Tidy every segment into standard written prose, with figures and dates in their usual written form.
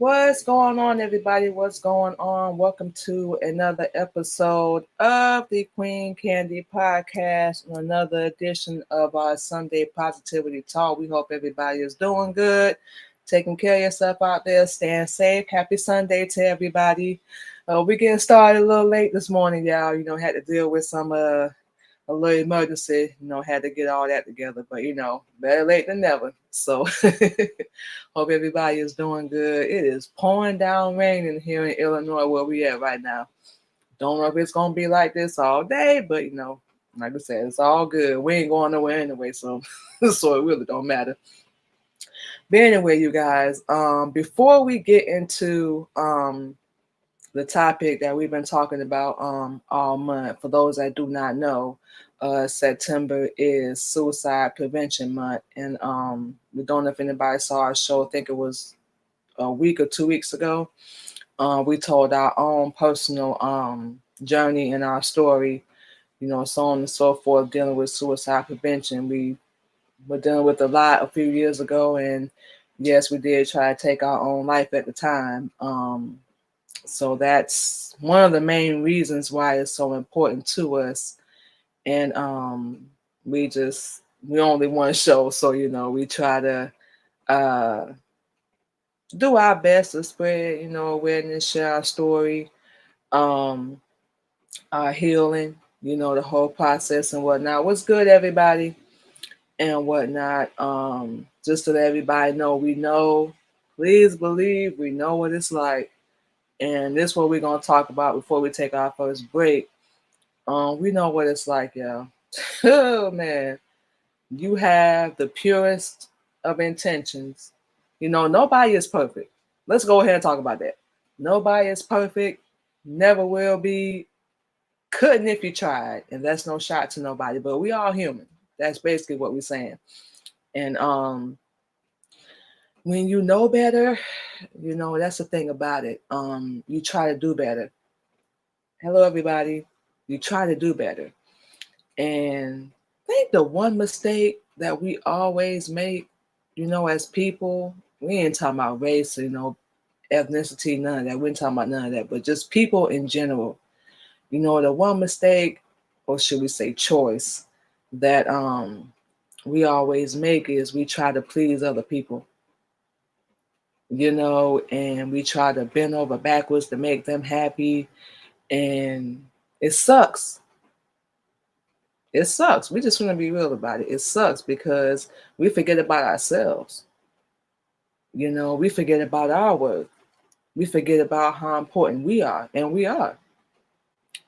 What's going on, everybody? What's going on? Welcome to another episode of the Queen Candy Podcast, and another edition of our Sunday Positivity Talk. We hope everybody is doing good, taking care of yourself out there, staying safe. Happy Sunday to everybody. We getting started a little late this morning, y'all. Had to deal with some a little emergency, had to get all that together. But better late than never. So hope everybody is doing good. It is pouring down raining here in Illinois where we at right now. Don't know if it's gonna be like this all day, but like I said, it's all good. We ain't going nowhere anyway, so so it really don't matter. But anyway, you guys, before we get into the topic that we've been talking about all month, for those that do not know, September is Suicide Prevention Month, and we don't know if anybody saw our show. I think it was a week or 2 weeks ago. We told our own personal journey and our story, so on and so forth, dealing with suicide prevention. We were dealing with a lot a few years ago, and yes, we did try to take our own life at the time. So that's one of the main reasons why it's so important to us. And we only one show, so we try to do our best to spread awareness, share our story, our healing, the whole process and whatnot. What's good, everybody, and whatnot. Just to let everybody know, we know, please believe, we know what it's like. And this is what we're gonna talk about before we take our first break. We know what it's like, y'all. Oh man, you have the purest of intentions. Nobody is perfect. Let's go ahead and talk about that. Nobody is perfect, never will be, couldn't if you tried, and that's no shot to nobody. But we all human. That's basically what we're saying. And when you know better, that's the thing about it. You try to do better. Hello, everybody. You try to do better. And I think the one mistake that we always make, as people, we ain't talking about race, ethnicity, none of that. We ain't talking about none of that, but just people in general. The one mistake, or should we say choice, that we always make is we try to please other people. And we try to bend over backwards to make them happy. And it sucks. It sucks. We just want to be real about it. It sucks because we forget about ourselves. We forget about our worth. We forget about how important we are. And we are.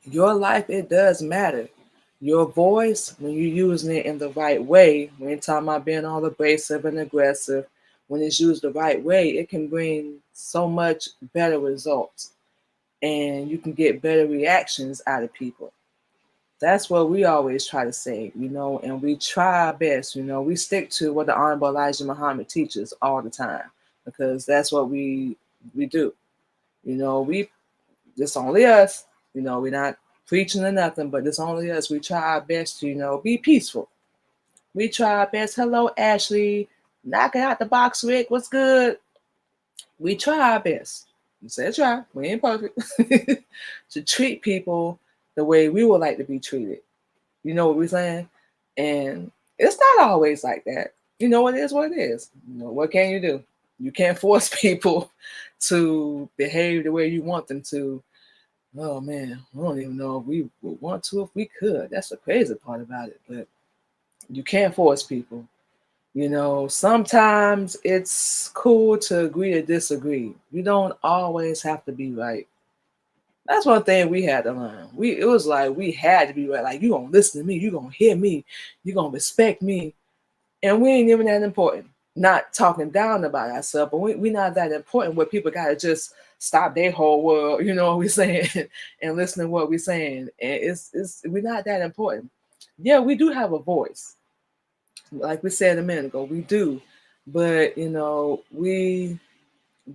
Your life, it does matter. Your voice, when you're using it in the right way, when you're talking about being all abrasive and aggressive, when it's used the right way, it can bring so much better results. And you can get better reactions out of people. That's what we always try to say, and we try our best, we stick to what the Honorable Elijah Muhammad teaches all the time, because that's what we do. It's only us, we're not preaching or nothing, but it's only us. We try our best to, be peaceful. We try our best. Hello, Ashley. Knocking out the box, Rick. What's good? We try our best. We said try. We ain't perfect. To treat people the way we would like to be treated. You know what we're saying? And it's not always like that. It is what it is. What can you do? You can't force people to behave the way you want them to. Oh man, I don't even know if we would want to if we could. That's the crazy part about it. But you can't force people. Sometimes it's cool to agree to disagree. You don't always have to be right. That's one thing we had to learn. It was like we had to be right. Like, you gonna listen to me, you gonna hear me, you gonna respect me. And we ain't even that important. Not talking down about ourselves, but we not that important where people gotta just stop their whole world, you know what we're saying, and listen to what we're saying. And we're not that important. Yeah, we do have a voice. Like we said a minute ago, we do. But we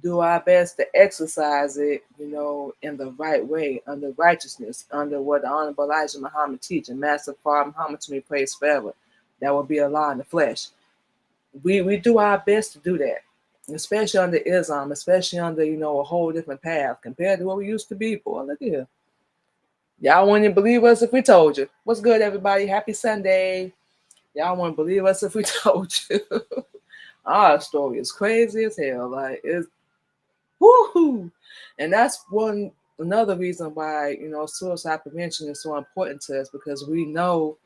do our best to exercise it, in the right way, under righteousness, under what the Honorable Elijah Muhammad teach, and Master Father Muhammad to be praised forever. That will be a law in the flesh. We do our best to do that. especially under Islam, especially under, a whole different path compared to what we used to be. Boy, look here. Y'all wouldn't believe us if we told you. What's good, everybody? Happy Sunday. Y'all wouldn't believe us if we told you. Our story is crazy as hell. Like, it's woohoo. And that's another reason why, suicide prevention is so important to us, because we know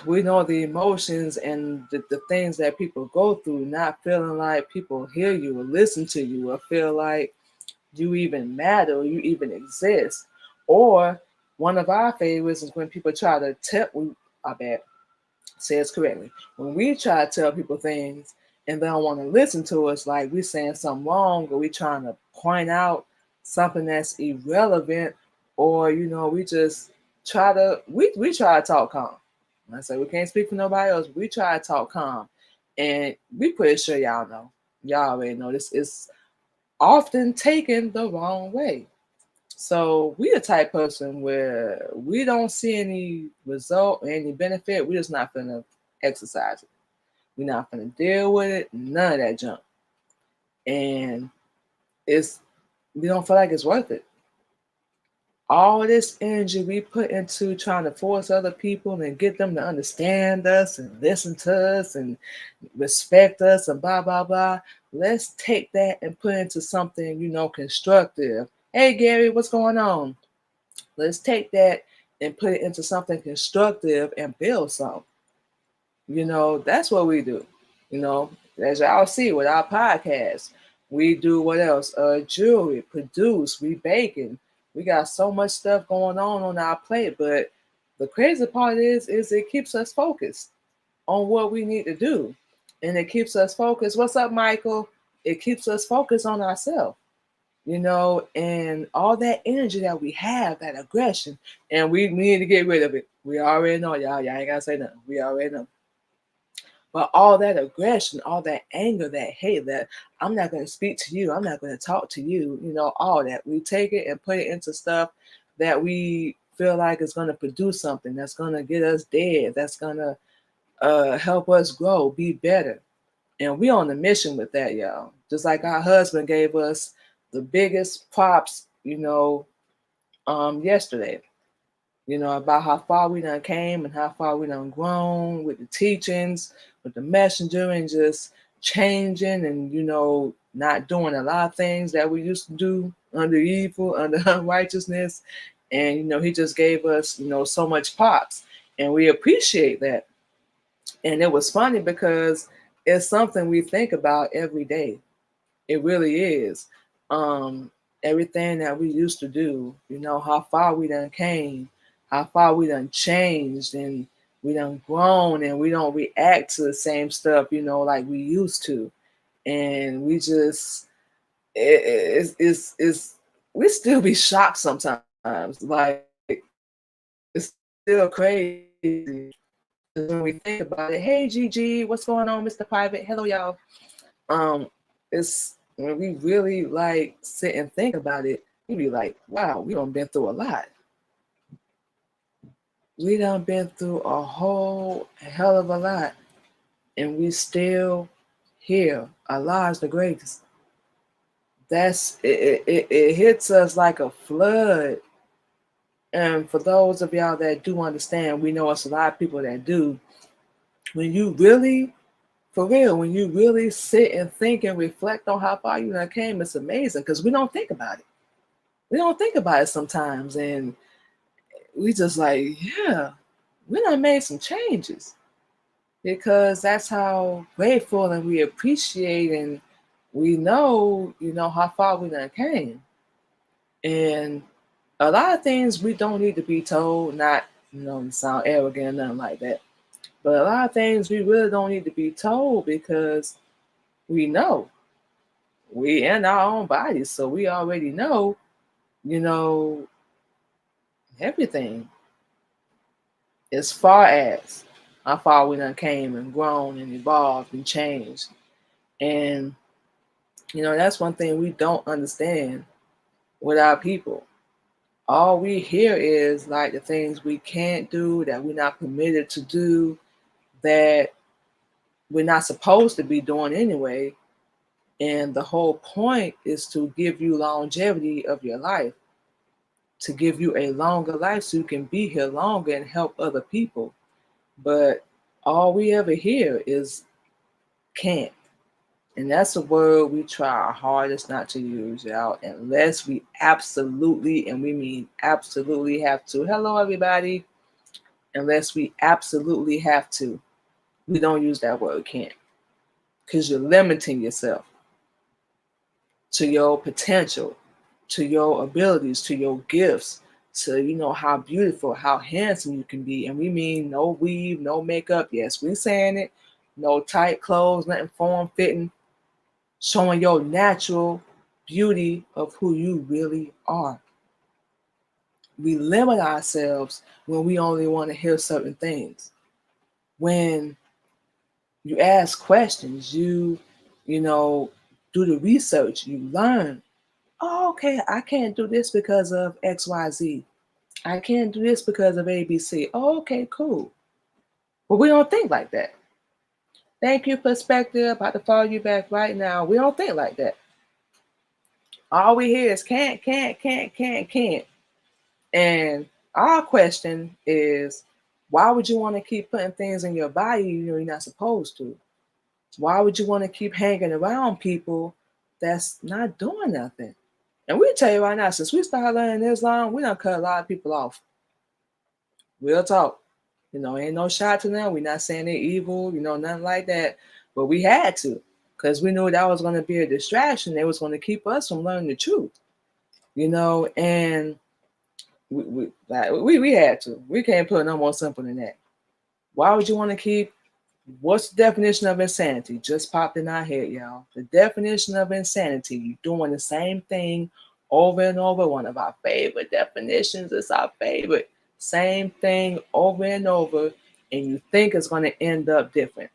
the emotions and the things that people go through, not feeling like people hear you or listen to you or feel like you even matter or you even exist. Or one of our favorites is when people try to tell, I bet, says correctly, when we try to tell people things and they don't want to listen to us, like we're saying something wrong or we trying to point out something that's irrelevant, or we just we try to talk calm. I say we can't speak for nobody else. We try to talk calm, and we pretty sure y'all know. Y'all already know this is often taken the wrong way. So we the type person where we don't see any result or any benefit. We're just not gonna exercise it. We're not gonna deal with it. None of that junk. And we don't feel like it's worth it. All this energy we put into trying to force other people and get them to understand us and listen to us and respect us and blah blah blah. Let's take that and put into something, constructive. Hey Gary, what's going on? Let's take that and put it into something constructive and build something. That's what we do. As y'all see with our podcast, we do what else? Jewelry, produce, we baking. We got so much stuff going on our plate, but the crazy part is it keeps us focused on what we need to do, and it keeps us focused. What's up, Michael? It keeps us focused on ourselves. And all that energy that we have, that aggression, and we need to get rid of it. We already know, y'all. Y'all ain't gotta say nothing. We already know. But all that aggression, all that anger, that hate, that I'm not gonna speak to you, I'm not gonna talk to you, all that. We take it and put it into stuff that we feel like is gonna produce something, that's gonna get us dead, that's gonna help us grow, be better. And we on a mission with that, y'all. Just like our husband gave us the biggest props, yesterday, about how far we done came and how far we done grown with the teachings, with the messenger, and just changing and, not doing a lot of things that we used to do under evil, under unrighteousness. And, he just gave us, so much props. And we appreciate that. And it was funny because it's something we think about every day. It really is. Everything that we used to do, how far we done came, how far we done changed, and we done grown, and we don't react to the same stuff, like we used to. And we just, it's we still be shocked sometimes. Like, it's still crazy when we think about it. Hey, Gigi, what's going on, Mr. Private? Hello, y'all. It's when we really like sit and think about it, we be like, wow, we done been through a lot. We done been through a whole hell of a lot, and we still here. Allah is the greatest. It hits us like a flood. And for those of y'all that do understand, we know it's a lot of people that do. When you really, for real, when you really sit and think and reflect on how far you done came, it's amazing, because we don't think about it. We don't think about it sometimes, and we just like, yeah, we done made some changes, because that's how grateful and we appreciate, and we know, how far we done came. And a lot of things we don't need to be told, not, sound arrogant or nothing like that. But a lot of things we really don't need to be told, because we know. We in our own bodies, so we already know, everything. As far as how far we done came and grown and evolved and changed. And, that's one thing we don't understand with our people. All we hear is like the things we can't do, that we're not permitted to do, that we're not supposed to be doing anyway. And the whole point is to give you longevity of your life, to give you a longer life so you can be here longer and help other people. But all we ever hear is can't. And that's a word we try our hardest not to use, y'all, unless we absolutely, and we mean absolutely have to. Hello, everybody. Unless we absolutely have to, we don't use that word can't, because you're limiting yourself to your potential, to your abilities, to your gifts, to how beautiful, how handsome you can be. And we mean no weave, no makeup. Yes, we saying it. No tight clothes, nothing form fitting, showing your natural beauty of who you really are. We limit ourselves when we only want to hear certain things. When you ask questions, do the research, you learn. Oh, okay, I can't do this because of XYZ. I can't do this because of ABC. Oh, okay, cool. But we don't think like that. Thank you, perspective. About to follow you back right now. We don't think like that. All we hear is can't, can't, can't, can't, can't. And our question is, why would you want to keep putting things in your body you're not supposed to? Why would you want to keep hanging around people that's not doing nothing? And we tell you right now, since we started learning Islam, we done cut a lot of people off. Real talk. Ain't no shot to them. We're not saying they're evil, nothing like that. But we had to, because we knew that was going to be a distraction. It was going to keep us from learning the truth, and we had to. We can't put no more simple than that. Why would you want to keep? What's the definition of insanity? Just popped in our head, y'all. The definition of insanity: you doing the same thing over and over. One of our favorite definitions is our favorite. Same thing over and over, and you think it's going to end up different,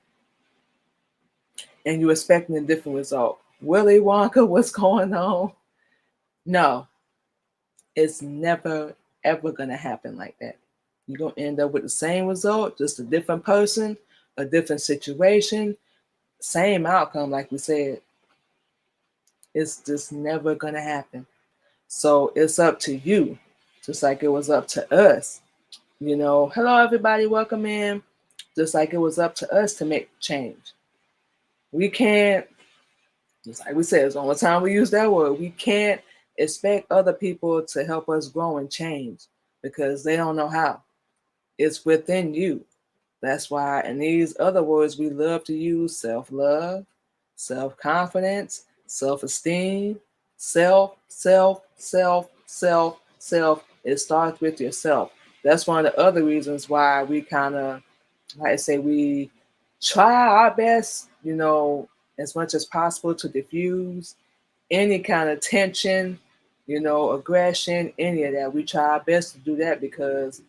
and you're expecting a different result. Willy Wonka, what's going on? No, it's never ever going to happen like that. You're going to end up with the same result, just a different person, a different situation, same outcome, like we said. It's just never going to happen. So it's up to you, just like it was up to us. Hello, everybody, welcome in. Just like it was up to us to make change. We can't, just like we said, it's the only time we use that word, we can't expect other people to help us grow and change because they don't know how. It's within you. That's why in these other words we love to use self-love, self-confidence, self-esteem, self. It starts with yourself. That's one of the other reasons why we kind of, like I say, we try our best, as much as possible to diffuse any kind of tension, aggression, any of that. We try our best to do that because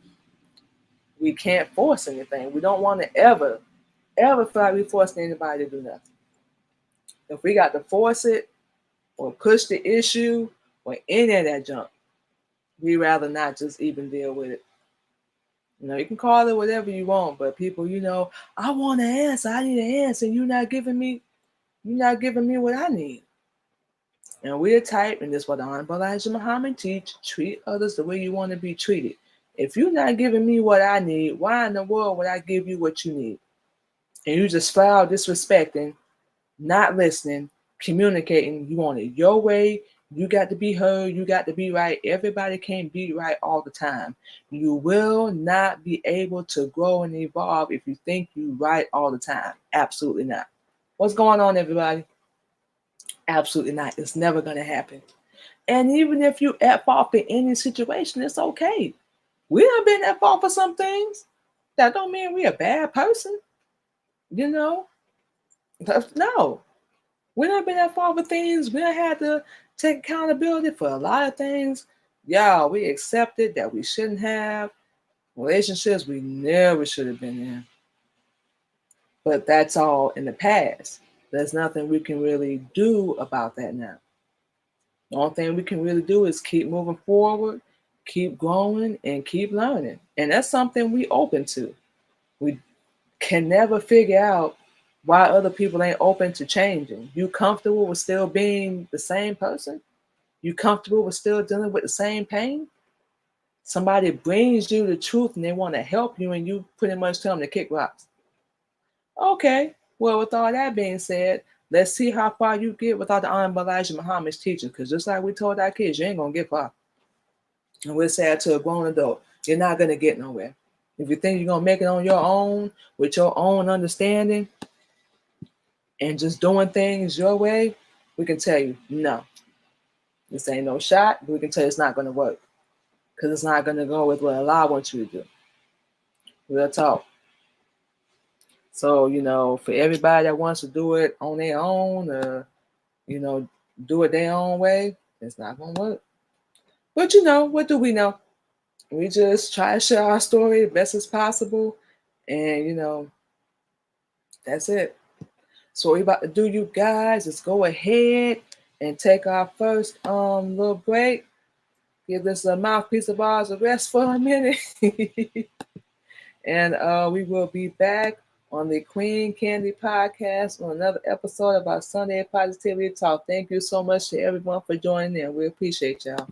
we can't force anything. We don't want to ever feel like we're forcing anybody to do nothing. If we got to force it or push the issue or any of that junk, we rather not just even deal with it. You can call it whatever you want, but people, I want an answer. I need an answer. You're not giving me what I need. And we're type, and this is what the Honorable Elijah Muhammad teach, treat others the way you want to be treated. If you're not giving me what I need, why in the world would I give you what you need? And you just flat out disrespecting, not listening, communicating. You want it your way. You got to be heard. You got to be right. Everybody can't be right all the time. You will not be able to grow and evolve if you think you're right all the time. Absolutely not. What's going on, everybody? Absolutely not. It's never going to happen. And even if you at fault in any situation, it's okay. We have been at fault for some things. That don't mean we're a bad person. No. We done been at fault for things. We done had to take accountability for a lot of things. Y'all, we accepted that we shouldn't have. Relationships we never should have been in. But that's all in the past. There's nothing we can really do about that now. The only thing we can really do is keep moving forward, keep growing, and keep learning. And that's something we open to. We can never figure out Why other people ain't open to changing? You comfortable with still being the same person? You comfortable with still dealing with the same pain? Somebody brings you the truth and they want to help you, and you pretty much tell them to kick rocks. Okay, well, with all that being said, let's see how far you get without the Honorable Elijah Muhammad's teaching. Because just like we told our kids, you ain't going to get far. And we're sad to a grown adult, you're not going to get nowhere. If you think you're going to make it on your own, with your own understanding, and just doing things your way, we can tell you, no, this ain't no shot. But we can tell you it's not going to work. Because it's not going to go with what Allah wants you to do. Real talk. So, for everybody that wants to do it on their own, do it their own way, it's not going to work. But, what do we know? We just try to share our story the best as possible. And, that's it. So what we're about to do, you guys, is go ahead and take our first little break. Give this mouthpiece of ours a rest for a minute. And we will be back on the Queen Candy Podcast on another episode of our Sunday Positivity Talk. Thank you so much to everyone for joining in. We appreciate y'all.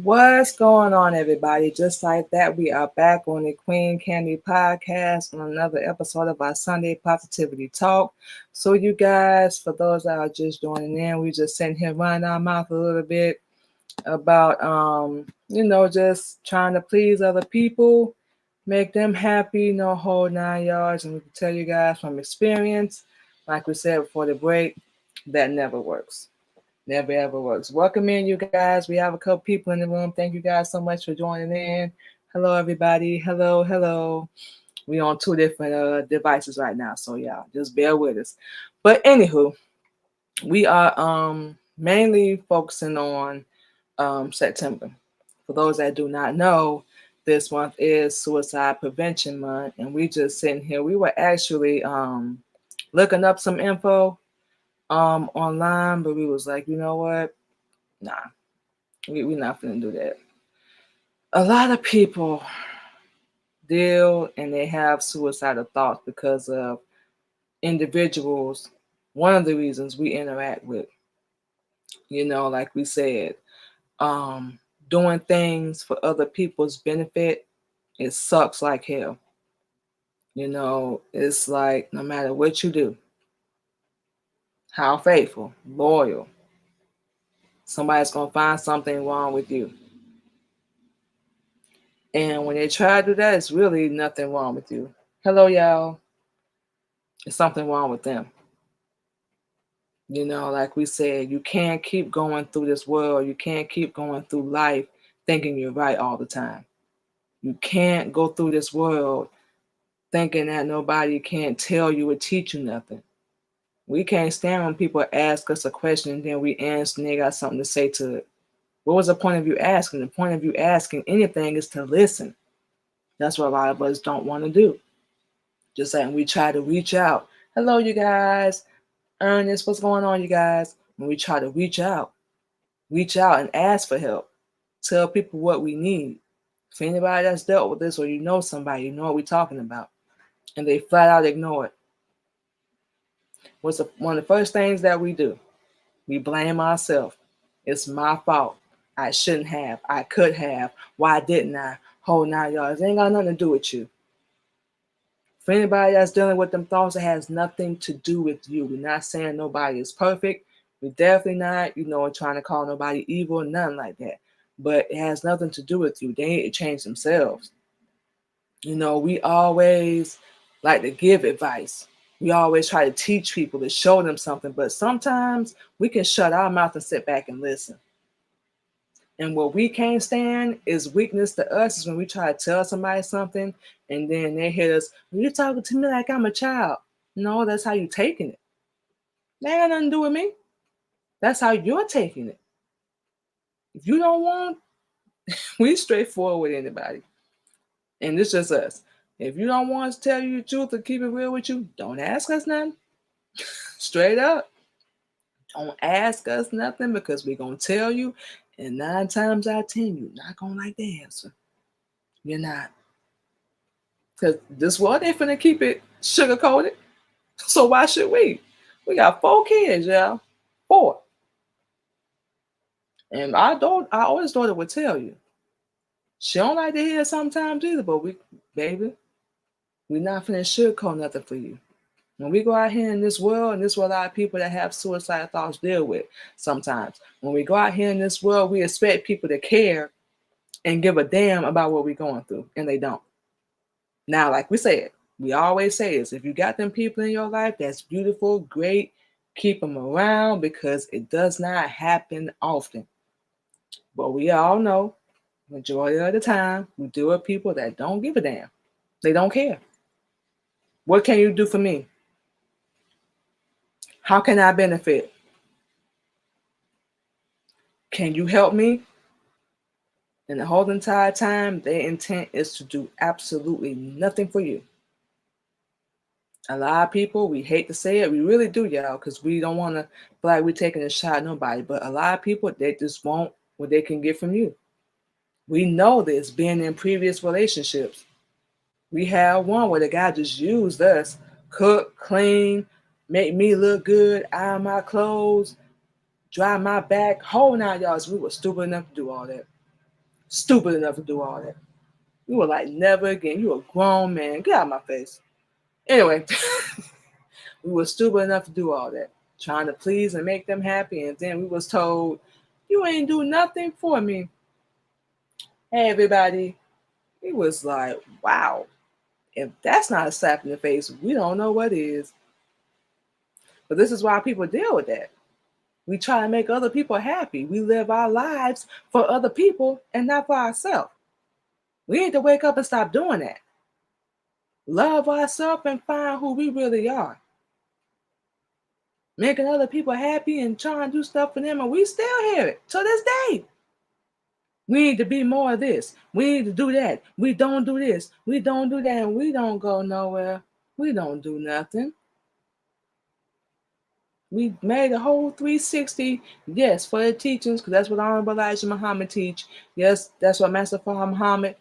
What's going on, everybody? Just like that, we are back on the Queen Candy Podcast on another episode of our Sunday Positivity Talk. So, you guys, for those that are just joining in, we just sitting here running our mouth a little bit about, just trying to please other people, make them happy, no whole 9 yards. And we can tell you guys from experience, like we said before the break, that never works. Never ever works. Welcome in, you guys. We have a couple people in the room. Thank you guys so much for joining in. Hello, everybody. Hello, hello. We on two different devices right now, so yeah, just bear with us. But anywho, we are mainly focusing on September. For those that do not know, this month is Suicide Prevention Month, and we just sitting here. We were actually looking up some info online, but we was like, you know what? Nah, we're not gonna do that. A lot of people deal and they have suicidal thoughts because of individuals. One of the reasons we interact with, like we said, um, doing things for other people's benefit, it sucks like hell. It's like no matter what you do, how faithful, loyal, somebody's gonna find something wrong with you. And when they try to do that, it's really nothing wrong with you. Hello, y'all. It's something wrong with them. Like we said, you can't keep going through this world. You can't keep going through life thinking you're right all the time. You can't go through this world thinking that nobody can't tell you or teach you nothing. We can't stand when people ask us a question and then we answer and they got something to say to it. What was the point of you asking? The point of you asking anything is to listen. That's what a lot of us don't want to do. Just like we try to reach out. Hello, you guys. Ernest, what's going on, you guys? When we try to reach out and ask for help. Tell people what we need. If anybody that's dealt with this or you know somebody, you know what we're talking about. And they flat out ignore it. One of the first things that we do? We blame ourselves. It's my fault. I shouldn't have. I could have. Why didn't I? Whole 9 yards. It ain't got nothing to do with you. For anybody that's dealing with them thoughts, it has nothing to do with you. We're not saying nobody is perfect. We're definitely not, trying to call nobody evil, nothing like that. But it has nothing to do with you. They need to change themselves. We always like to give advice. We always try to teach people to show them something. But sometimes we can shut our mouth and sit back and listen. And what we can't stand is weakness to us is when we try to tell somebody something and then they hit us, you're talking to me like I'm a child. No, that's how you're taking it. That ain't got nothing to do with me. That's how you're taking it. If you don't want, we straightforward with anybody. And it's just us. If you don't want us to tell you the truth or keep it real with you, don't ask us nothing. Straight up. Don't ask us nothing because we're going to tell you. And 9 times out of 10, you're not going to like the answer. You're not. Because this world ain't finna keep it sugar coated. So why should we? We got 4 kids, y'all. 4. And I always thought it would tell you. She don't like to hear it sometimes either, but baby, we not finna sugarcoat nothing for you. When we go out here in this world, and this is what a lot of people that have suicidal thoughts deal with sometimes. When we go out here in this world, we expect people to care and give a damn about what we're going through, and they don't. Now, like we said, we always say this, if you got them people in your life, that's beautiful, great, keep them around because it does not happen often. But we all know, majority of the time, we deal with people that don't give a damn. They don't care. What can you do for me? How can I benefit? Can you help me? And the whole entire time, their intent is to do absolutely nothing for you. A lot of people, we hate to say it, we really do, y'all, because we don't want to feel like we're taking a shot at nobody. But a lot of people, they just want what they can get from you. We know this being in previous relationships. We had one where the guy just used us, cook, clean, make me look good, iron my clothes, dry my back, whole 9 yards. We were stupid enough to do all that. Stupid enough to do all that. You were like, never again. You a grown man. Get out of my face. Anyway, we were stupid enough to do all that, trying to please and make them happy. And then we was told, you ain't do nothing for me. Hey, everybody. It was like, wow. If that's not a slap in the face, we don't know what is. But this is why people deal with that. We try to make other people happy. We live our lives for other people and not for ourselves. We need to wake up and stop doing that. Love ourselves and find who we really are. Making other people happy and trying to do stuff for them, and we still hear it to this day. We need to be more of this. We need to do that. We don't do this. We don't do that, and we don't go nowhere. We don't do nothing. We made a whole 360, yes, for the teachings, because that's what Honorable Elijah Muhammad teach. Yes, that's what Master Father Muhammad,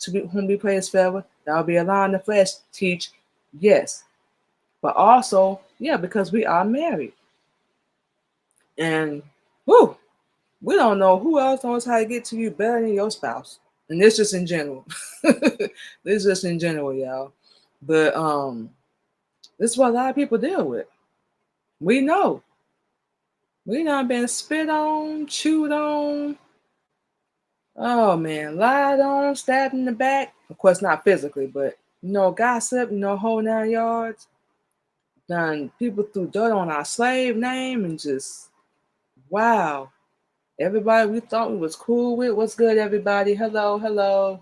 whom we praise forever, that will be Allah in the flesh, teach. Yes. But also, yeah, because we are married. And whew, we don't know who else knows how to get to you better than your spouse. And this just in general. This just in general, y'all. But this is what a lot of people deal with. We know. We done been spit on, chewed on. Oh man, lied on, stabbed in the back. Of course, not physically, but gossip, whole 9 yards. Done people threw dirt on our slave name and just wow. Everybody we thought we was cool with. What's good, everybody? Hello, hello.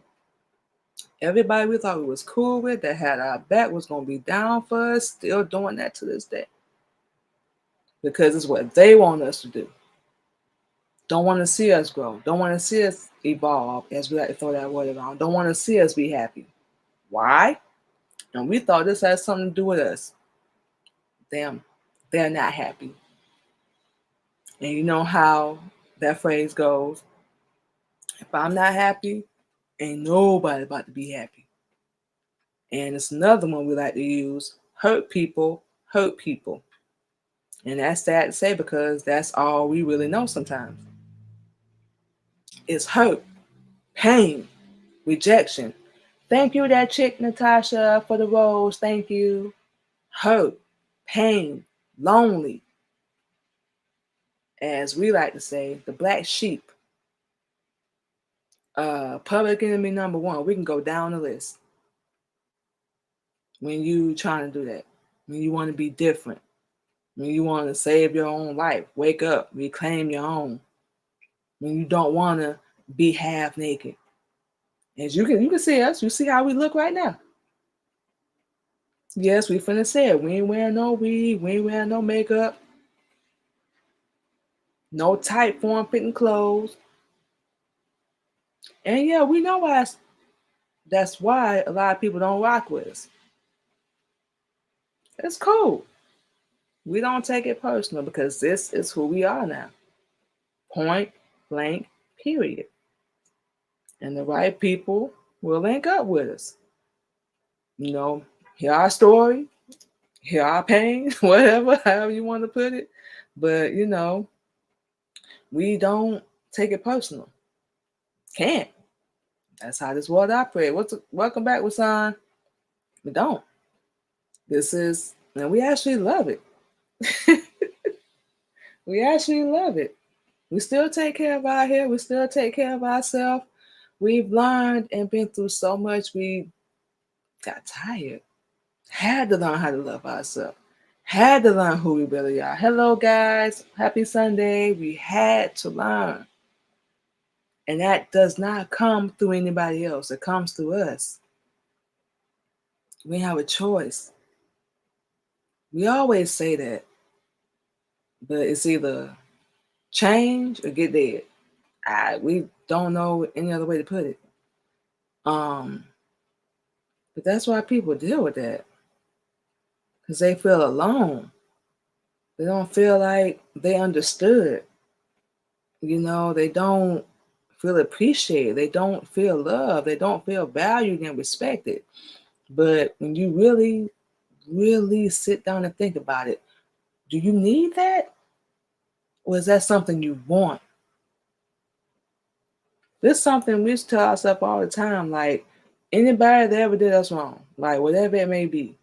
Everybody we thought we was cool with, that had our back, was gonna be down for us, still doing that to this day. Because it's what they want us to do. Don't want to see us grow. Don't want to see us evolve, as we like to throw that word around. Don't want to see us be happy. Why? And we thought this had something to do with us. Them, they're not happy. And you know how that phrase goes, if I'm not happy, ain't nobody about to be happy. And it's another one we like to use, hurt people, hurt people. And that's sad to say because that's all we really know sometimes. It's hurt, pain, rejection. Thank you, that chick, Natasha, for the rose. Thank you. Hurt, pain, lonely. As we like to say, the black sheep. Public enemy number one. We can go down the list. When you trying to do that. When you want to be different. When you want to save your own life. Wake up. Reclaim your own. When you don't want to be half naked. As you can see us. You see how we look right now. Yes, we finna say it. We ain't wearing no wig. We ain't wearing no makeup. No tight form-fitting clothes. And yeah, we know why. That's why a lot of people don't rock with us. It's cool. We don't take it personal because this is who we are now. Point blank, period. And the right people will link up with us. Hear our story, hear our pain, whatever, however you want to put it. But, we don't take it personal. Can't. That's how this world operates. Welcome back, Wasan. We don't. And we actually love it. We actually love it. We still take care of our hair. We still take care of ourselves. We've learned and been through so much. We got tired. Had to learn how to love ourselves. Had to learn who we really are. Hello, guys. Happy Sunday. We had to learn. And that does not come through anybody else. It comes through us. We have a choice. We always say that. But it's either change or get dead. We don't know any other way to put it. But that's why people deal with that. Because they feel alone. They don't feel like they understood. They don't feel appreciated. They don't feel loved. They don't feel valued and respected. But when you really, really sit down and think about it, do you need that? Or is that something you want? This is something we tell ourselves all the time. Like anybody that ever did us wrong, like whatever it may be,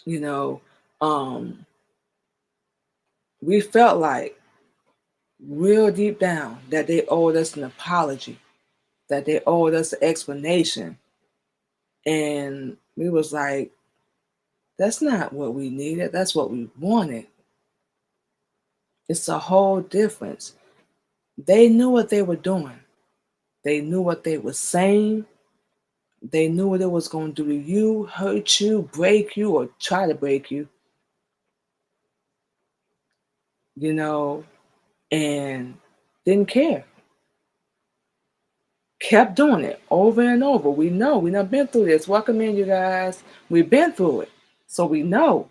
you know, um, we felt like real deep down that they owed us an apology, that they owed us an explanation. And we was like, that's not what we needed. That's what we wanted. It's a whole difference. They knew what they were doing. They knew what they were saying. They knew what it was going to do to you, hurt you, break you, or try to break you, you know, and didn't care. Kept doing it over and over. We know. We done been through this. Welcome in, you guys. We've been through it. So we know.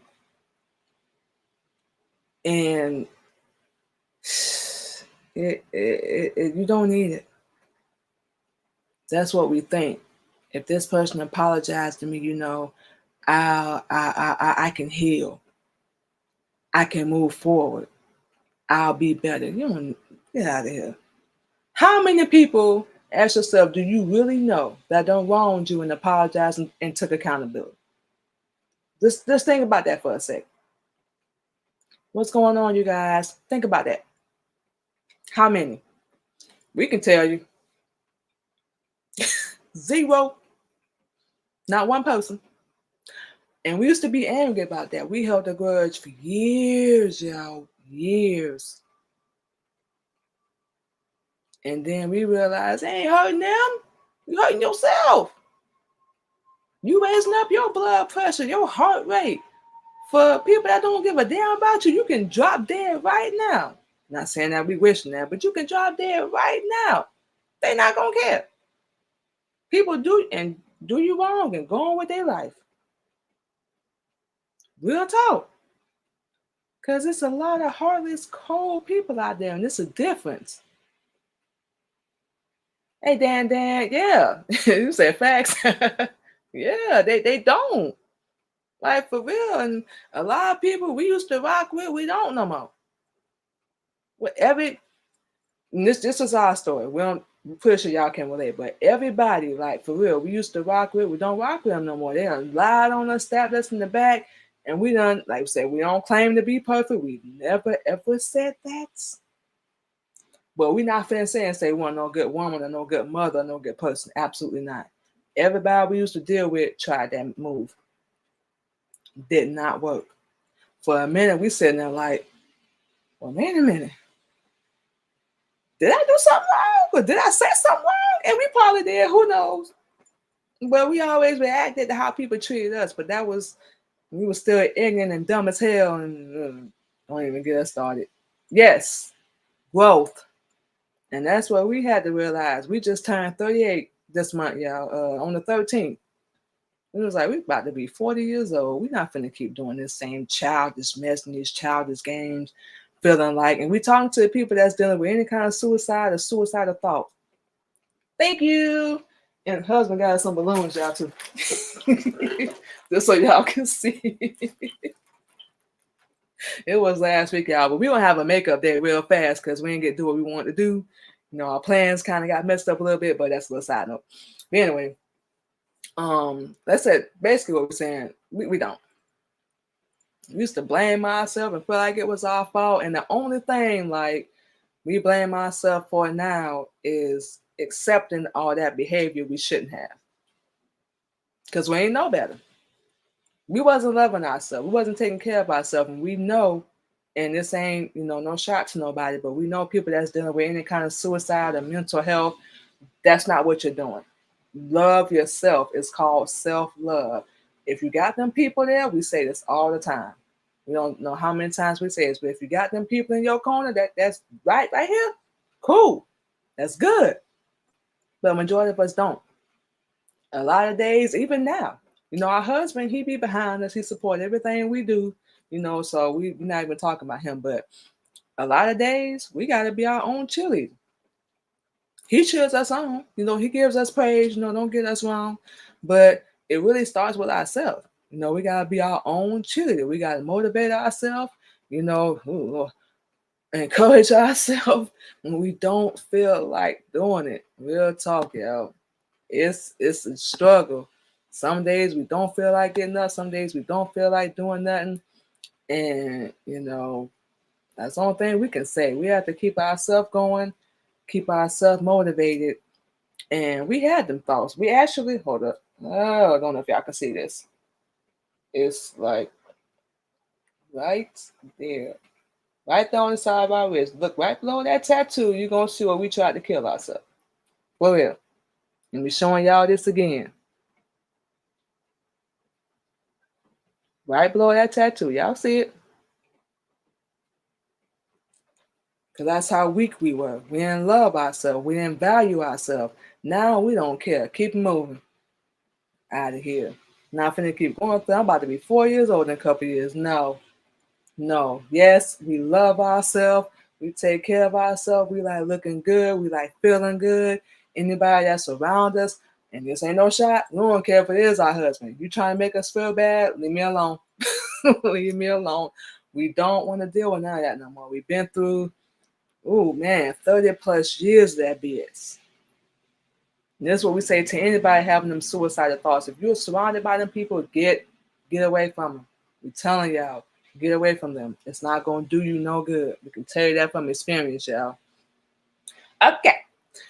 And you don't need it. That's what we think. If this person apologized to me, you know, I can heal. I can move forward. I'll be better. You don't get out of here. How many people, ask yourself, do you really know that don't wronged you and apologized and took accountability? Just think about that for a sec. What's going on, you guys? Think about that. How many? We can tell you. Zero. Not one person. And we used to be angry about that. We held a grudge for years, y'all. Years. And then we realized, ain't hurting them. You hurting yourself. You raising up your blood pressure, your heart rate. For people that don't give a damn about you, you can drop dead right now. Not saying that we wishing that, but you can drop dead right now. They not gonna care. People do you wrong and go on with their life. Real talk. Because it's a lot of heartless, cold people out there, and it's a difference. Hey, Dan, yeah. You said facts. Yeah, they don't. Like, for real. And a lot of people we used to rock with, we don't no more. This is our story. We don't pretty sure y'all can relate, but everybody, like, for real, we used to rock with, we don't rock with them no more. They done lied on us, stabbed us in the back, and we done, like we said, we don't claim to be perfect. We never ever said that. But we not finna say we want no good woman or no good mother or no good person. Absolutely not. Everybody we used to deal with tried that move. Did not work. For a minute, we sitting there like, well, wait a minute. Did I do something wrong? Or did I say something wrong? And we probably did. Who knows? But we always reacted to how people treated us. But we were still ignorant and dumb as hell. And don't even get us started. Yes, growth. And that's what we had to realize. We just turned 38 this month, y'all, on the 13th. It was like, we about to be 40 years old. We're not finna keep doing this same childish mess and these childish games, feeling like, and we talking to people that's dealing with any kind of suicide or suicidal thought. Thank you. And husband got some balloons, y'all, too. Just so y'all can see. It was last week, y'all, but we don't have a makeup day real fast because we didn't get to do what we wanted to do. You know, our plans kind of got messed up a little bit, but that's a little side note. But anyway, that's it. Basically what we're saying, we don't. We used to blame ourselves and feel like it was our fault. And the only thing like we blame ourselves for now is accepting all that behavior we shouldn't have. Because we ain't know better. We wasn't loving ourselves. We wasn't taking care of ourselves. And we know, and this ain't, no shot to nobody, but we know people that's dealing with any kind of suicide or mental health, that's not what you're doing. Love yourself. It's called self-love. If you got them people there, we say this all the time. We don't know how many times we say this, but if you got them people in your corner, that's right here, cool. That's good. But majority of us don't. A lot of days, even now, our husband, he be behind us. He support everything we do, so we're not even talking about him. But a lot of days, we got to be our own cheerleader. He cheers us on. He gives us praise. Don't get us wrong. But it really starts with ourselves. We got to be our own cheerleader. We got to motivate ourselves. encourage ourselves when we don't feel like doing it. Real talk, y'all. It's a struggle. Some days we don't feel like getting up. Some days we don't feel like doing nothing. And that's the only thing we can say. We have to keep ourselves going, keep ourselves motivated. And we had them thoughts. We actually hold up. Oh, I don't know if y'all can see this. It's like right there. Right there on the side of our wrist. Look right below that tattoo. You're gonna see where we tried to kill ourselves. For real. And we showing y'all this again. Right below that tattoo. Y'all see it? Because that's how weak we were. We didn't love ourselves. We didn't value ourselves. Now we don't care. Keep moving out of here. Not finna keep going through. I'm about to be 4 years old in a couple years. No. Yes, we love ourselves. We take care of ourselves. We like looking good. We like feeling good. Anybody that's around us, and this ain't no shot. We don't care if it is our husband. You trying to make us feel bad? Leave me alone. Leave me alone. We don't want to deal with none of that no more. We've been through 30 plus years of that BS. And this is what we say to anybody having them suicidal thoughts. If you're surrounded by them people, get away from them. We're telling y'all, get away from them. It's not going to do you no good. We can tell you that from experience, y'all. Okay.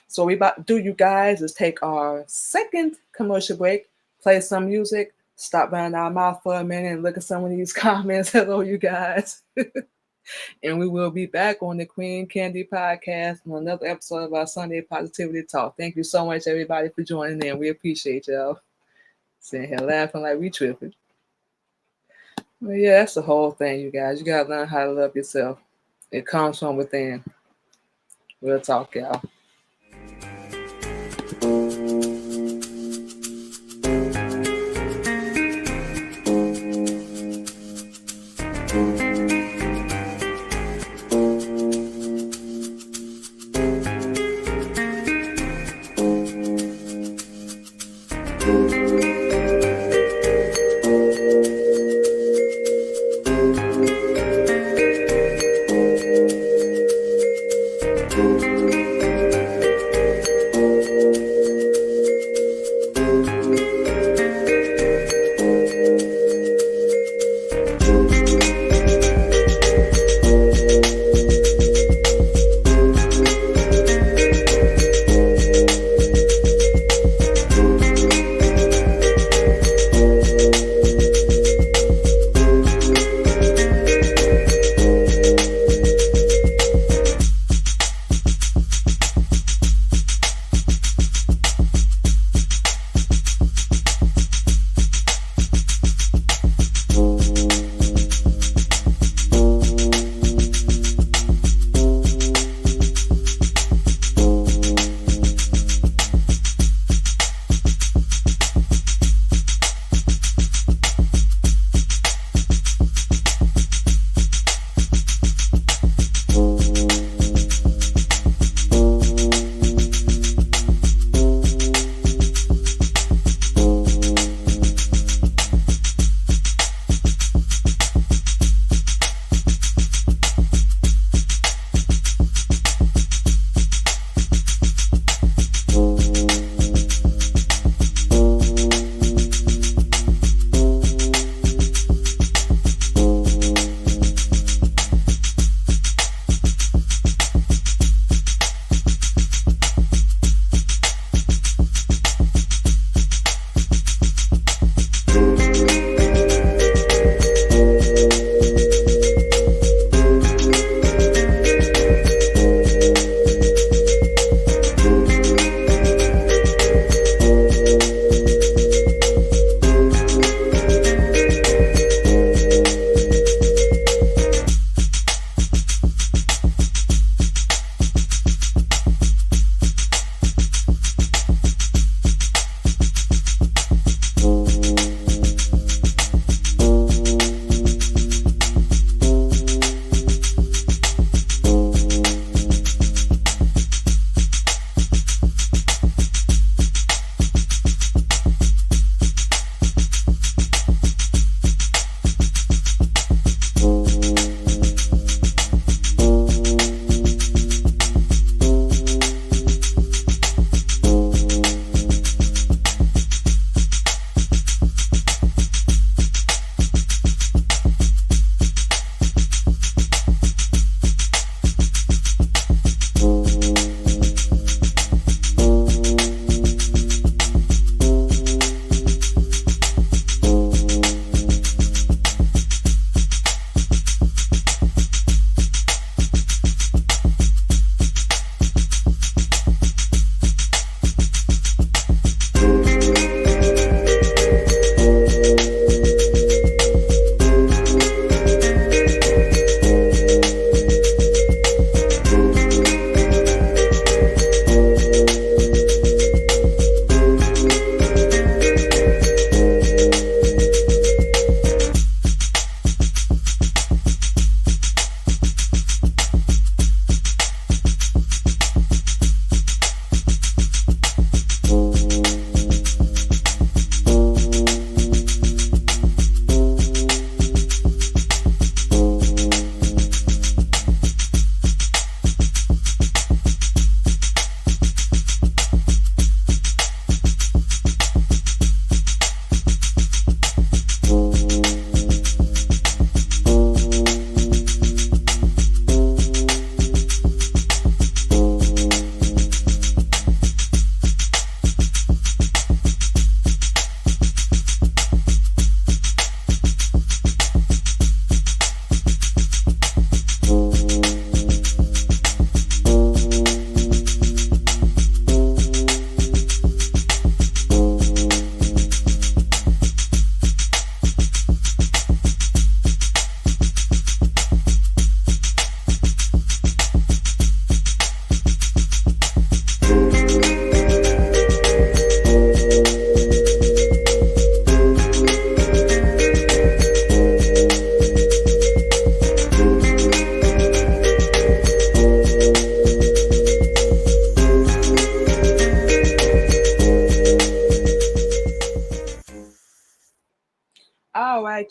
So what we about to do, you guys, is take our second commercial break, play some music, stop running our mouth for a minute and look at some of these comments. Hello, you guys. And we will be back on the Queen Candy Podcast on another episode of our Sunday Positivity Talk. Thank you so much, everybody, for joining in. We appreciate y'all. Sitting here laughing like we tripping. Well, yeah, that's the whole thing, you guys. You got to learn how to love yourself. It comes from within. Real talk, y'all.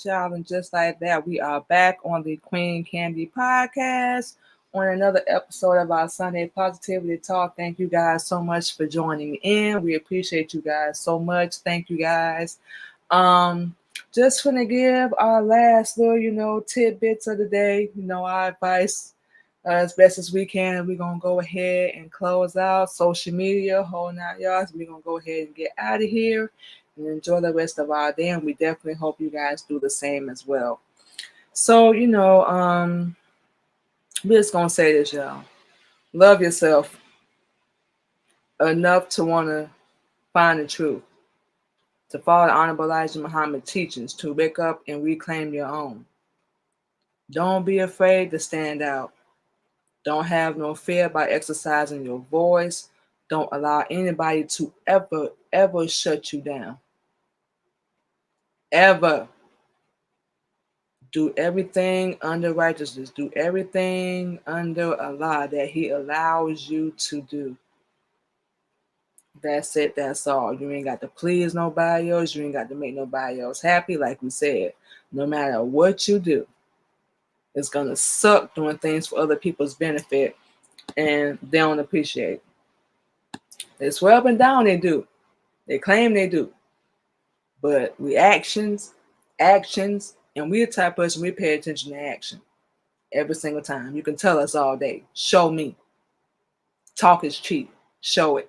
right, y'all. And just like that, we are back on the Queen Candy Podcast on another episode of our Sunday Positivity Talk. Thank you guys so much for joining in. We appreciate you guys so much. Thank you guys. Um, just gonna give our last little, tidbits of the day. Our advice as best as we can. We're gonna go ahead and close out social media, whole 9 yards. We're gonna go ahead and get out of here and enjoy the rest of our day. And we definitely hope you guys do the same as well. So, we're just gonna say this, y'all. Love yourself enough to wanna find the truth, to follow the Honorable Elijah Muhammad teachings, to wake up and reclaim your own. Don't be afraid to stand out. Don't have no fear about exercising your voice. Don't allow anybody to ever shut you down. Ever. Do everything under righteousness. Do everything under Allah that He allows you to do. That's it. That's all. You ain't got to please nobody else. You ain't got to make nobody else happy. Like we said, no matter what you do, it's going to suck doing things for other people's benefit, and they don't appreciate it. They swear up and down they do. They claim they do. But actions, and we're the type of person, we pay attention to action every single time. You can tell us all day, show me. Talk is cheap. Show it.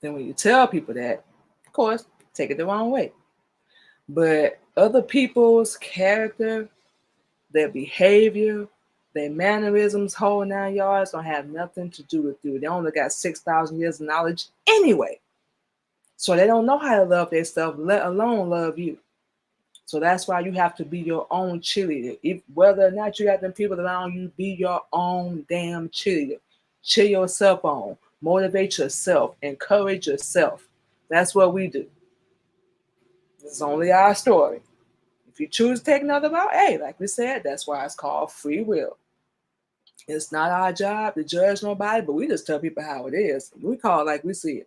Then when you tell people that, of course, take it the wrong way. But other people's character, their behavior, their mannerisms, whole 9 yards, don't have nothing to do with you. They only got 6,000 years of knowledge anyway. So they don't know how to love themselves, let alone love you. So that's why you have to be your own cheerleader. Whether or not you got them people around you, be your own damn cheerleader. Cheer yourself on. Motivate yourself. Encourage yourself. That's what we do. This is only our story. If you choose to take another route, hey, like we said, that's why it's called free will. It's not our job to judge nobody, but we just tell people how it is. We call it like we see it.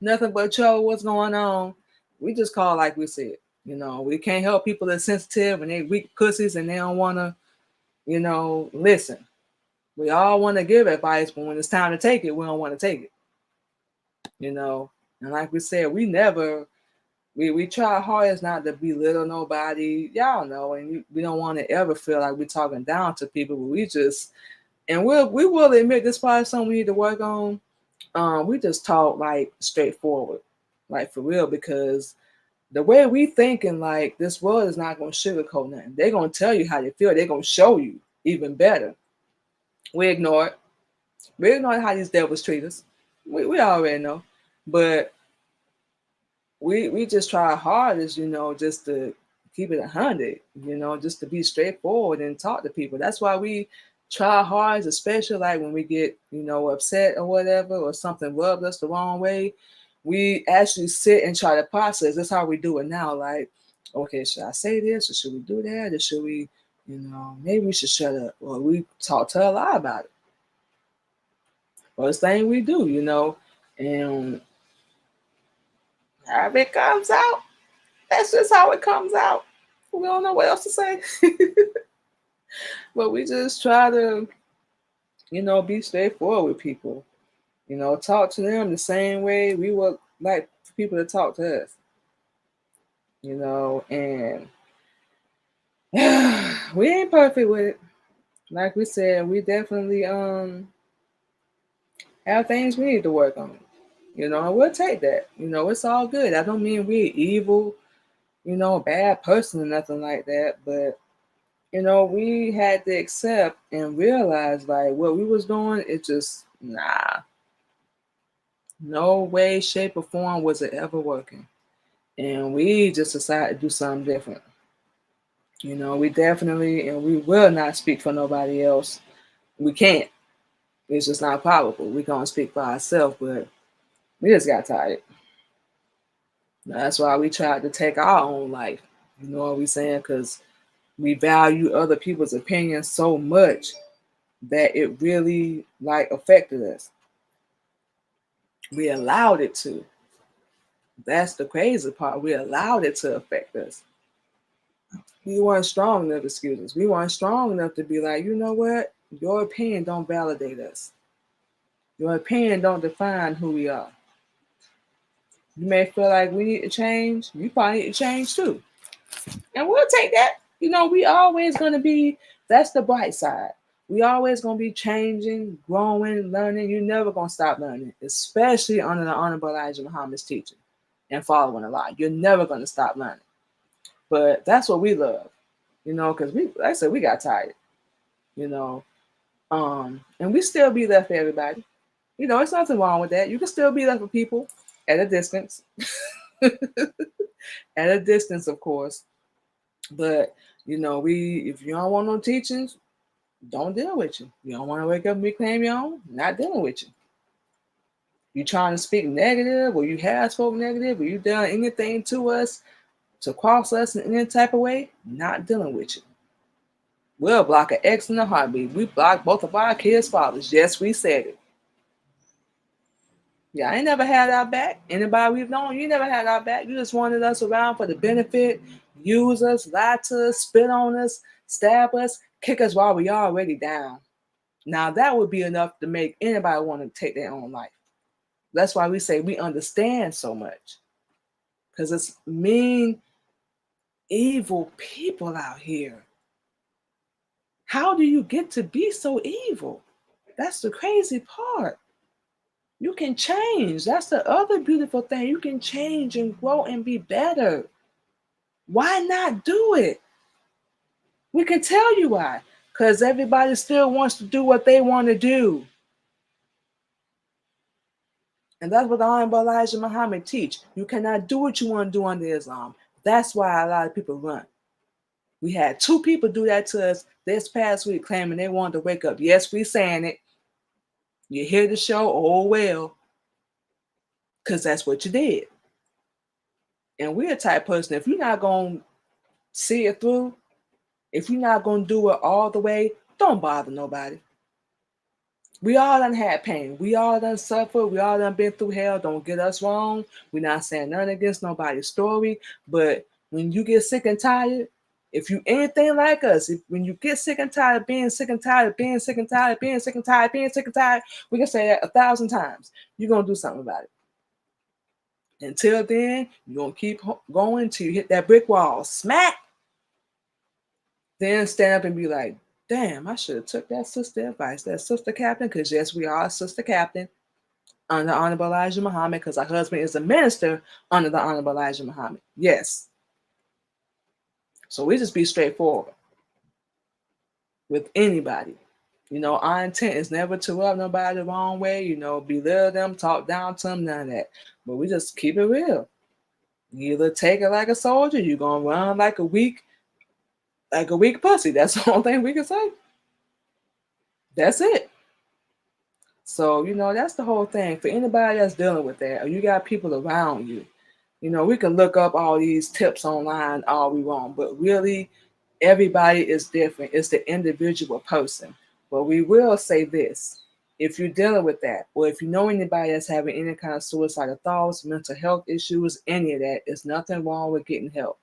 Nothing but trouble, what's going on. We just call it like we see it. We can't help people that are sensitive and they weak pussies and they don't want to, listen. We all want to give advice, but when it's time to take it, we don't want to take it. And like we said, we try our hardest not to belittle nobody. Y'all know, and we don't want to ever feel like we're talking down to people, but we will admit this is probably something we need to work on. We just talk like straightforward, like for real, because the way we thinking, like, this world is not going to sugarcoat nothing. They're going to tell you how they feel. They're going to show you even better. We ignore it. We ignore how these devils treat us. We already know. But we just try our hardest, just to keep it 100, just to be straightforward and talk to people. That's why we try our hardest, especially like when we get, upset or whatever, or something rubs us the wrong way. We actually sit and try to process. That's how we do it now. Like, okay, should I say this or should we do that? Or should we, maybe we should shut up. Or we talk to a lie about it. First thing we do, and however it comes out, that's just how it comes out. We don't know what else to say. But we just try to, be straightforward with people. Talk to them the same way we would like people to talk to us. And we ain't perfect with it. Like we said, we definitely have things we need to work on. And we'll take that. It's all good. I don't mean we're evil, bad person or nothing like that. But, we had to accept and realize like what we was doing, it just, no way, shape, or form was it ever working. And we just decided to do something different. We definitely, and we will not speak for nobody else. We can't. It's just not probable. We're going to speak for ourselves, but we just got tired. That's why we tried to take our own life. You know what we're saying? Because we value other people's opinions so much that it really affected us. We allowed it to. That's the crazy part. We allowed it to affect us. We weren't strong enough excuses. We weren't strong enough to be like, you know what? Your opinion don't validate us. Your opinion don't define who we are. You may feel like we need to change. You probably need to change too. And we'll take that. We always gonna be, that's the bright side. We always gonna be changing, growing, learning. You're never gonna stop learning, especially under the Honorable Elijah Muhammad's teaching and following a lot. You're never gonna stop learning. But that's what we love, because like I said, we got tired, you know. And we still be there for everybody. It's nothing wrong with that. You can still be there for people at a distance. At a distance, of course. But if you don't want no teachings, don't deal with you. You don't want to wake up and reclaim your own, not dealing with you. You trying to speak negative, or you have spoken negative, or you done anything to us to cross us in any type of way, not dealing with you. We'll block an X in a heartbeat. We blocked both of our kids' fathers. Yes, we said it. Yeah, I ain't never had our back. Anybody we've known, you never had our back. You just wanted us around for the benefit, use us, lie to us, spit on us, stab us, kick us while we already down. Now that would be enough to make anybody want to take their own life. That's why we say we understand so much. Because it's mean, evil people out here. How do you get to be so evil? That's the crazy part. You can change. That's the other beautiful thing. You can change and grow and be better. Why not do it? We can tell you why. Because everybody still wants to do what they want to do. And that's what the Honorable Elijah Muhammad teach. You cannot do what you want to do under Islam. That's why a lot of people run. We had 2 people do that to us this past week, claiming they wanted to wake up. Yes, we saying it. You hear the show, oh well, because that's what you did. And we're a type person, if you're not going to see it through, if you're not going to do it all the way, don't bother nobody. We all done had pain. We all done suffered. We all done been through hell. Don't get us wrong. We're not saying nothing against nobody's story. But when you get sick and tired, if you anything like us, when you get sick and tired of being sick and tired of being sick and tired of being sick and tired of being sick and tired, we can say that 1,000 times. You're going to do something about it. Until then, you're going to keep going until you hit that brick wall. Smack! Then stand up and be like, damn, I should have took that sister advice, that sister captain, because yes, we are a sister captain under Honorable Elijah Muhammad, because our husband is a minister under the Honorable Elijah Muhammad. Yes. So we just be straightforward with anybody. Our intent is never to rub nobody the wrong way, belittle them, talk down to them, none of that. But we just keep it real. You either take it like a soldier, you're going to run like a weak pussy. That's the only thing we can say. That's it. So, that's the whole thing. For anybody that's dealing with that, or you got people around you, we can look up all these tips online all we want, but really everybody is different. It's the individual person. But we will say this. If you're dealing with that, or if you know anybody that's having any kind of suicidal thoughts, mental health issues, any of that, there's nothing wrong with getting help.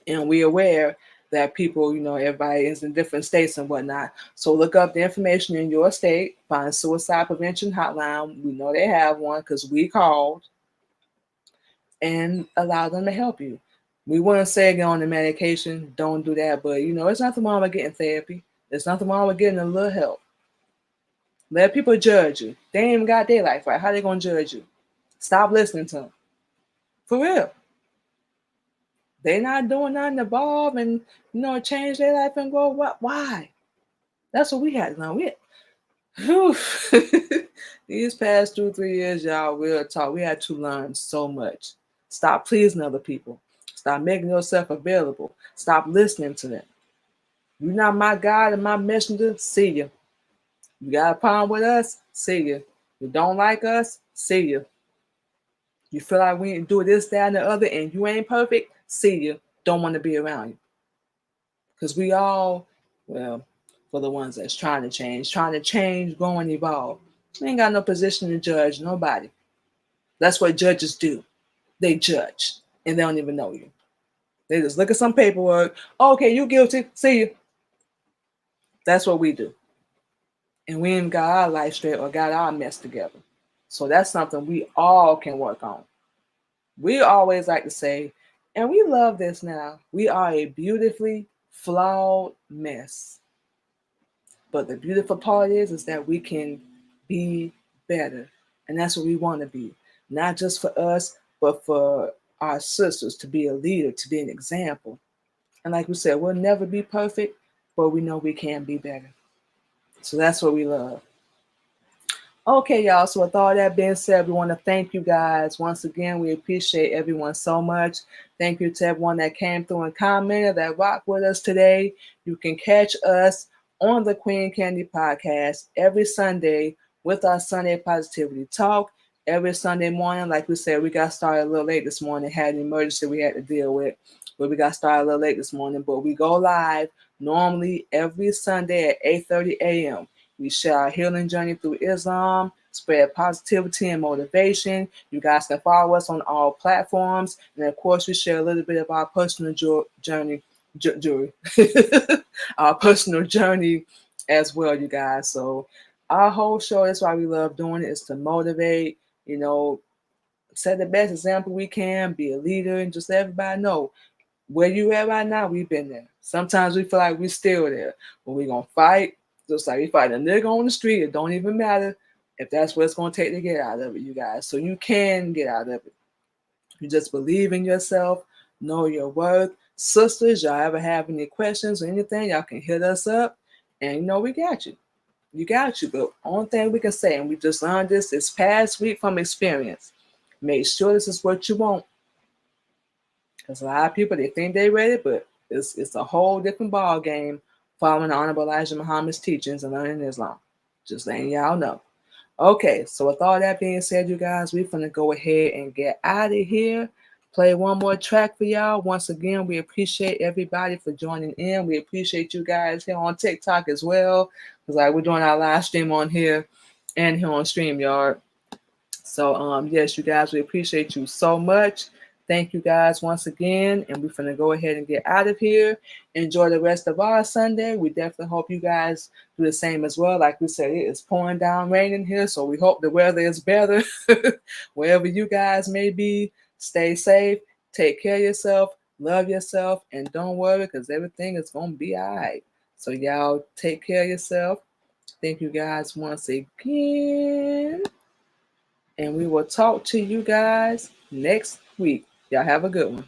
And we're aware that people, everybody is in different states and whatnot. So look up the information in your state, find suicide prevention hotline. We know they have one because we called, and allow them to help you. We wouldn't say get on the medication, don't do that, but it's nothing wrong with getting therapy. There's nothing wrong with getting a little help. Let people judge you. They ain't even got their life right. How they gonna judge you? Stop listening to them. For real. They not doing nothing to evolve and change their life and grow. What? Why? That's what we had to learn. These past 2-3 years, y'all, real talk. We had to learn so much. Stop pleasing other people. Stop making yourself available. Stop listening to them. You're not my God and my messenger. See you. You got a problem with us? See you. You don't like us? See you. You feel like we ain't do this, that, and the other, and you ain't perfect? See you. Don't want to be around you. Because we all, well, for the ones that's trying to change, grow, and evolve. We ain't got no position to judge nobody. That's what judges do. They judge, and they don't even know you. They just look at some paperwork. Okay, you guilty. See you. That's what we do. And we ain't got our life straight or got our mess together. So that's something we all can work on. We always like to say, and we love this now, we are a beautifully flawed mess. But the beautiful part is that we can be better. And that's what we want to be. Not just for us, but for our sisters, to be a leader, to be an example. And like we said, we'll never be perfect, but we know we can be better. So that's what we love. Okay, y'all. So with all that being said, we want to thank you guys. Once again, we appreciate everyone so much. Thank you to everyone that came through and commented, that rocked with us today. You can catch us on the Queen Candy Podcast every Sunday with our Sunday Positivity Talk. Every Sunday morning, like we said, we got started a little late this morning. Had an emergency we had to deal with, but we got started a little late this morning. But we go live normally every Sunday at 8:30 a.m. We share our healing journey through Islam, spread positivity and motivation. You guys can follow us on all platforms. And of course, we share a little bit of our personal journey, our personal journey as well, you guys. So our whole show, that's why we love doing it, is to motivate, set the best example we can, be a leader, and just let everybody know where you at right now, we've been there. Sometimes we feel like we're still there, but we're going to fight. Just like we fight a nigga on the street, it don't even matter if that's what it's going to take to get out of it, you guys. So you can get out of it. You just believe in yourself, know your worth. Sisters, y'all ever have any questions or anything, y'all can hit us up, and we got you. You got you. But only thing we can say, and we just learned this past week from experience, make sure this is what you want. Because a lot of people, they think they're ready, but it's a whole different ball game following the Honorable Elijah Muhammad's teachings and learning Islam. Just letting y'all know. Okay, so with all that being said, you guys, we're going to go ahead and get out of here. Play one more track for y'all. Once again, we appreciate everybody for joining in. We appreciate you guys here on TikTok as well. Because we're doing our live stream on here and here on StreamYard. So, yes, you guys, we appreciate you so much. Thank you guys once again, and we're going to go ahead and get out of here. Enjoy the rest of our Sunday. We definitely hope you guys do the same as well. Like we said, it is pouring down rain in here, so we hope the weather is better. Wherever you guys may be, stay safe, take care of yourself, love yourself, and don't worry, because everything is going to be all right. So y'all take care of yourself. Thank you guys once again. And we will talk to you guys next week. Y'all have a good one.